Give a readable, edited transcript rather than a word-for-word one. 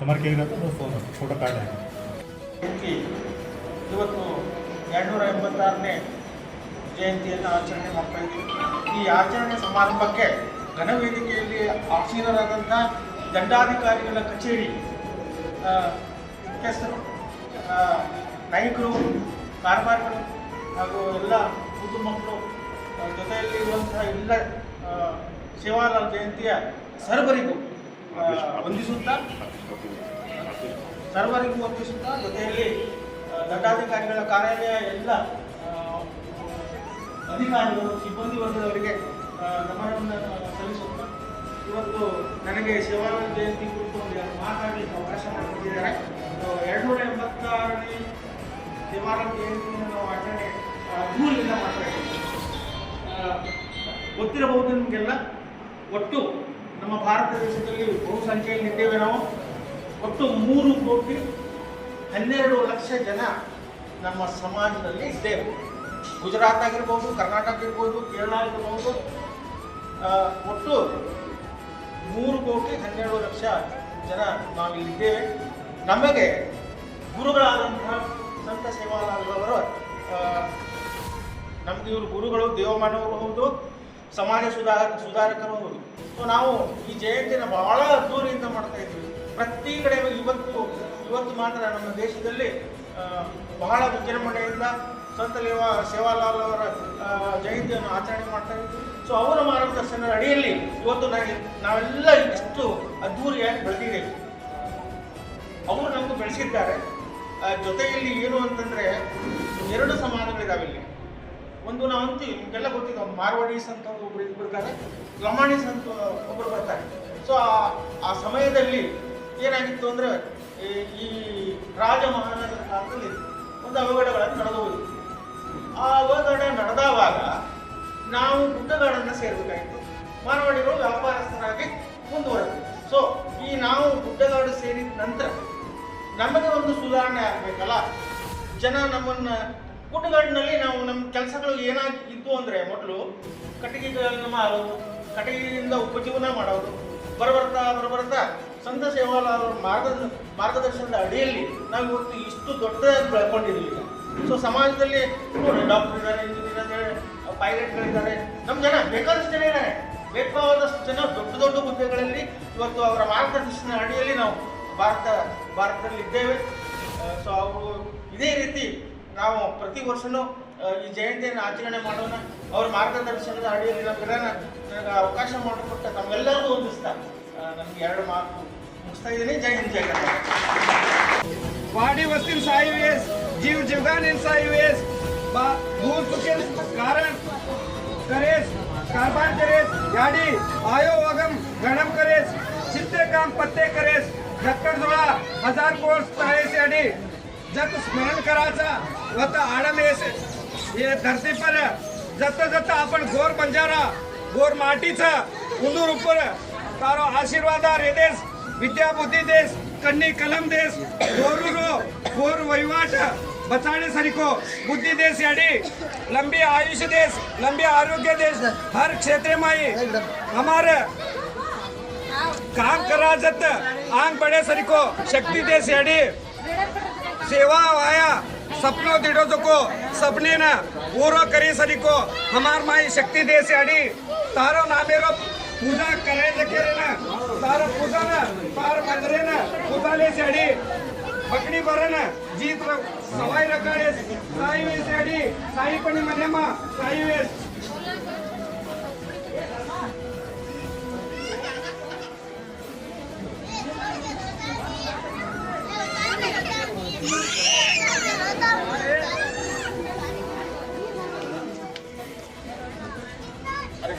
तुम्हारे क्या photo card है ಇವತ್ತು 286ನೇ ಜಯಂತಿಯನ್ನು ಆಚರಣೆ ಮಾಡ್ತಾ ಇದ್ದೀವಿ. ಈ ಆಚರಣೆ ಸಮಾರಂಭಕ್ಕೆ ಘನವೇದಿಕೆಯಲ್ಲಿ ಆಸೀನರಾದಂಥ ದಂಡಾಧಿಕಾರಿಗಳ ಕಚೇರಿ ಮುಖ್ಯಸ್ಥರು, ನಾಯಕರು, ಕಾರ್ಯಕರ್ತರು ಹಾಗೂ ಎಲ್ಲ ಮುದ್ದು ಮಕ್ಕಳು, ಜೊತೆಯಲ್ಲಿರುವಂತಹ ಎಲ್ಲ ಸೇವಾಲಾಲ್ ಜಯಂತಿಯ ಸರ್ವರಿಗೂ ವಂದಿಸುತ್ತಾ ಜೊತೆಯಲ್ಲಿ ದಂಡಾಧಿಕಾರಿಗಳ ಕಾರ್ಯಾಲಯ ಎಲ್ಲ ಅಧಿಕಾರಿಗಳು, ಸಿಬ್ಬಂದಿ ವರ್ಗದವರಿಗೆ ನಮನವನ್ನು ಸಲ್ಲಿಸುತ್ತಾ ಇವತ್ತು ನನಗೆ ಸೇವಾಲಾಲ್ ಜಯಂತಿ ಕುರಿತು ಮಾತಾಡಲಿಕ್ಕೆ ಅವಕಾಶ ಮಾಡಿಕೊಟ್ಟಿದ್ದಾರೆ. 286ನೇ ಸೇವಾಲಾಲ್ ಜಯಂತಿಯನ್ನು ನಾವು ಆಚರಣೆ ದೂರದಿಂದ ಮಾಡ್ತಾ ಇದ್ದೀವಿ. ಗೊತ್ತಿರಬಹುದು ನಿಮಗೆಲ್ಲ, ಒಟ್ಟು ನಮ್ಮ ಭಾರತ ದೇಶದಲ್ಲಿ ಬಹುಸಂಖ್ಯೆಯಲ್ಲಿ ಇದ್ದೇವೆ ನಾವು. ಒಟ್ಟು 3,12,00,000 ಜನ ನಮ್ಮ ಸಮಾಜದಲ್ಲಿ ಇದ್ದೇವೆ. ಗುಜರಾತ್ ಆಗಿರ್ಬೋದು, ಕರ್ನಾಟಕ ಇರ್ಬೋದು, ಕೇರಳ ಆಗಿರ್ಬೋದು, ಒಟ್ಟು 3,12,00,000 ಜನ ನಾವಿಲ್ಲಿದ್ದೇವೆ. ನಮಗೆ ಗುರುಗಳಾದಂತಹ ಸಂತ ಸೇವಾಲಾಲ್ ಅವರು ನಮಗೆ ಇವರು ಗುರುಗಳು, ದೇವಮಾನವರು ಹೌದು, ಸಮಾಜ ಸುಧಾರಕರು ಹೌದು. ಸೊ ನಾವು ಈ ಜಯಂತಿನ ಬಹಳ ಅದ್ದೂರಿಯಿಂದ ಮಾಡ್ತಾ ಇದ್ದೀವಿ. ಪ್ರತಿ ಕಡೆ ಇವತ್ತು ಮಾತ್ರ ನಮ್ಮ ದೇಶದಲ್ಲಿ ಬಹಳ ವಿಜೃಂಭಣೆಯಿಂದ ಸಂತ ಸೇವಾಲಾಲ್ ಅವರ ಜಯಂತಿಯನ್ನು ಆಚರಣೆ ಮಾಡ್ತಾ ಇದ್ದೀವಿ. ಸೊ ಅವರ ಮಾರ್ಗದರ್ಶನದ ಅಡಿಯಲ್ಲಿ ಇವತ್ತು ನಾವೆಲ್ಲ ಇಷ್ಟು ಅದ್ದೂರಿಯಾಗಿ ಬೆಳೆದಿದ್ದೇವೆ. ಅವರು ನಮಗೆ ಬೆಳೆಸಿದ್ದಾರೆ. ಜೊತೆಯಲ್ಲಿ ಏನು ಅಂತಂದರೆ 2 ಸಮಾಜಗಳಿದ್ದಾವೆ ಇಲ್ಲಿ. ಒಂದು ನಾವು ಅಂತೀವಿ, ನಿಮಗೆಲ್ಲ ಗೊತ್ತಿದೆ, ಮಾರ್ವಾಡೀಸ್ ಅಂತ ಒಬ್ಬರು ಬರ್ತಾರೆ, ಲಮಾಣೀಸ್ ಅಂತ ಒಬ್ಬರು ಬರ್ತಾರೆ. ಸೊ ಆ ಸಮಯದಲ್ಲಿ ಏನಾಗಿತ್ತು ಅಂದರೆ, ಈ ರಾಜ ಮಹಾನಗರ ಕಾಲದಲ್ಲಿ ಒಂದು ಅವಘಡಗಳನ್ನು ನಡೆದು ಹೋಯಿತು. ಆ ಅವಘಡ ನಡೆದವಾಗ ನಾವು ಗುಡ್ಡಗಾಡನ್ನು ಸೇರಬೇಕಾಯಿತು. ಮಾರ್ವಾಡಿಗಳು ವ್ಯಾಪಾರಸ್ಥರಾಗಿ ಮುಂದುವರೆದು. ಸೊ ಈ ನಾವು ಗುಡ್ಡಗಾಡು ಸೇರಿದ ನಂತರ ನಮಗೆ ಒಂದು ಸುಧಾರಣೆ ಆಗಬೇಕಲ್ಲ. ಜನ ನಮ್ಮನ್ನು ಗುಡ್ಡಗಾಡಿನಲ್ಲಿ ನಾವು ನಮ್ಮ ಕೆಲಸಗಳು ಏನಾಗಿ ಇದ್ದು ಅಂದರೆ, ಮೊದಲು ಕಟ್ಟಿಗೆಗಳನ್ನು ಮಾರೋದು, ಕಟ್ಟಿಗೆಯಿಂದ ಉಪಜೀವನ ಮಾಡೋದು. ಬರಬರ್ತಾ ಸಂತ ಸೇವಾಲಾಲ್ ಅವರ ಮಾರ್ಗದರ್ಶನದ ಅಡಿಯಲ್ಲಿ ನಾವು ಇವತ್ತು ಇಷ್ಟು ದೊಡ್ಡದಾಗಿ ಬೆಳ್ಕೊಂಡಿದ್ದೀವಿ ಈಗ. ಸೊ ಸಮಾಜದಲ್ಲಿ ಡಾಕ್ಟರ್ ಇದ್ದಾರೆ, ಇಂಜಿನಿಯರ್ ಇದ್ದಾರೆ, ಪೈಲಟ್ಗಳಿದ್ದಾರೆ, ನಮ್ಮ ಜನ ಬೇಕಾದಷ್ಟು ಜನ ಇದ್ದಾರೆ. ಬೇಕಾದಷ್ಟು ಜನ ದೊಡ್ಡ ಹುದ್ದೆಗಳಲ್ಲಿ ಇವತ್ತು ಅವರ ಮಾರ್ಗದರ್ಶನ ಅಡಿಯಲ್ಲಿ ನಾವು ಭಾರತದಲ್ಲಿ ಇದ್ದೇವೆ. ಸೊ ಅವರು ಇದೇ ರೀತಿ ನಾವು ಪ್ರತಿ ವರ್ಷವೂ ಈ ಜಯಂತಿಯನ್ನು ಆಚರಣೆ ಮಾಡೋಣ. ಅವರ ಮಾರ್ಗದರ್ಶನದ ಅಡಿಯಲ್ಲಿ ನಮಗೆಲ್ಲ ನನಗೆ ಅವಕಾಶ ಮಾಡಿಕೊಟ್ಟ ತಮ್ಮೆಲ್ಲರಿಗೂ ಹೊಂದಿಸ್ತಾ ನನಗೆ 2 ಮಾತು ಮುಗಿಸ್ತಾ ಇದ್ದೀನಿ. ಜೈ ಹಿಂದ್, ಜೈ ಕರ್ನಾಟಕ. वाडी वस्ती साईवेस जीव जीवगान साईवेस भूल चुके कारण करेस कारभार करेस याडी आयो वगम गणम करेस चित्ते काम पत्ते करेस झक्कड जोळा 1000 कोर्स ताळेस याडी जत स्मरण करायचा वत आडमेस ये धरती पर जत आपण गोर बंजारा गोर माटीचा उंदूर उपर तारो आशीर्वाद रे देश विद्या बुद्धी देश कन्नी कलम देश गोरूरो गोर वहिवाट बचाने सरिको बुद्धि देश याडी लंबी आयुष्य देश लंबी आरोग्य देश हर क्षेत्र में हमारे काम करा जत आंग बड़े सरिको शक्ति देश याडी सेवा वाया सपनों दिडो को सपने ना पूरा करी सरिको हमार माई शक्ति देश याडी तारो नामेरो पूजा करे जकेरे ना तारो पूजा ना तार मंदिरे ना पूजा ले सेडी बकड़ी बरन जीत सवाई रकाडे साई वे सेडी साई पणी मनेमा साई वे अरे